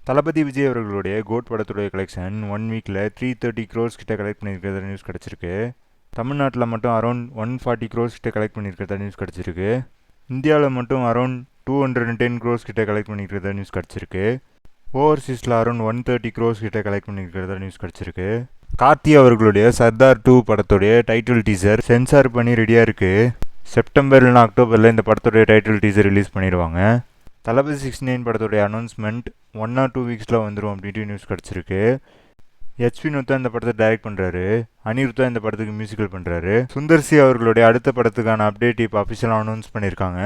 தளபதி விஜய் அவர்களுடைய கோட் படத்துடைய கலெக்ஷன் 1 வீக்கில் 330 crores கிட்ட கலெக்ட் பண்ணியிருக்கிறதா நியூஸ் கிடச்சிருக்கு. தமிழ்நாட்டில் மட்டும் அரௌண்ட் 140 crores கிட்ட கலெக்ட் பண்ணியிருக்கிறதா நியூஸ் கிடச்சிருக்கு. இந்தியாவில் மட்டும் அரௌண்ட் 210 crores கிட்ட கலெக்ட் பண்ணியிருக்கிறதா நியூஸ் கிடச்சிருக்கு. ஓவர்சீஸில் அரௌண்ட் 130 crores கிட்ட கலெக்ட் பண்ணியிருக்கிறதா நியூஸ் கிடச்சிருக்கு. கார்த்தி அவர்களுடைய சர்தார் 2 படத்துடைய டைட்டில் டீசர் சென்சார் பண்ணி ரெடியாக இருக்குது. செப்டம்பர் இல்லைனா அக்டோபரில் இந்த படத்துடைய டைட்டில் டீசர் ரிலீஸ் பண்ணிடுவாங்க. தளபதி 69 படத்துடைய அனௌன்ஸ்மெண்ட் 1 or 2 வீக்ஸில் வந்துடும் அப்படின்ட்டு நியூஸ் கிடச்சிருக்கு. ஹெச் வினோத் தான் இந்த படத்தை டைரக்ட் பண்ணுறாரு. அனிருத் தான் இந்த படத்துக்கு மியூசிக்கல் பண்ணுறாரு. சுந்தர்சி அவர்களுடைய அடுத்த படத்துக்கான அப்டேட் இப்போ அஃபிஷியலாக அனௌன்ஸ் பண்ணியிருக்காங்க.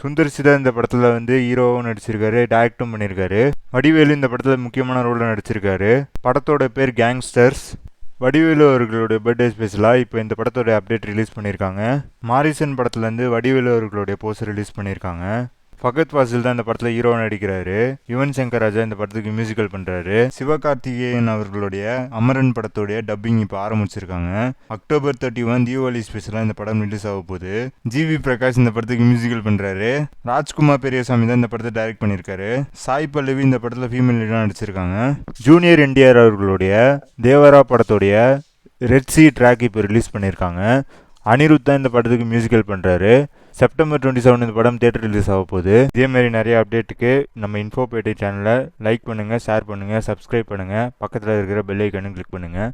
சுந்தர்சி தான் இந்த படத்தில் ஹீரோவும் நடிச்சிருக்காரு, டைரக்டும் பண்ணியிருக்காரு. வடிவேலு இந்த படத்தில் முக்கியமான ரோலில் நடிச்சிருக்காரு. படத்தோட பேர் கேங்ஸ்டர்ஸ். வடிவேலு அவர்களுடைய பர்த்டே ஸ்பெஷலாக இப்போ இந்த படத்தோட அப்டேட் ரிலீஸ் பண்ணியிருக்காங்க. மாரிசன் படத்துலேருந்து வடிவேலு அவர்களுடைய போஸ்டர் ரிலீஸ் பண்ணியிருக்காங்க. ஃபகத் ஃபாசில் தான் இந்த படத்தில் ஹீரோ நடிக்கிறாரு. யுவன் சங்கர் ராஜா இந்த படத்துக்கு மியூசிக்கல் பண்ணுறாரு. சிவகார்த்திகேயன் அவர்களுடைய அமரன் படத்துடைய டப்பிங் இப்போ ஆரம்பிச்சிருக்காங்க. அக்டோபர் 31 தீபாவளி ஸ்பெஷலாக இந்த படம் ரிலீஸ் ஆக போகுது. ஜிவி பிரகாஷ் இந்த படத்துக்கு மியூசிக்கல் பண்ணுறாரு. ராஜ்குமார் பெரியசாமி தான் இந்த படத்தை டைரக்ட் பண்ணியிருக்காரு. சாய் பல்லவி இந்த படத்தில் ஃபீமேல் லீடாக நடிச்சிருக்காங்க. ஜூனியர் என்டிஆர் அவர்களுடைய தேவரா படத்துடைய ரெட் சி ட்ராக் இப்போ ரிலீஸ் பண்ணியிருக்காங்க. அனிருத் தான் இந்த படத்துக்கு மியூசிக்கல் பண்ணுறாரு. செப்டம்பர் 27 இந்த படம் தியேட்டர் ரிலீஸ் ஆக போகுது. இதேமாரி நிறைய அப்டேட்டுக்கு நம்ம இன்ஃபோபேட்டை சேனலை லைக் பண்ணுங்கள், ஷேர் பண்ணுங்கள், சப்ஸ்கிரைப் பண்ணுங்கள். பக்கத்தில் இருக்கிற பெல் ஐக்கானும் கிளிக் பண்ணுங்கள்.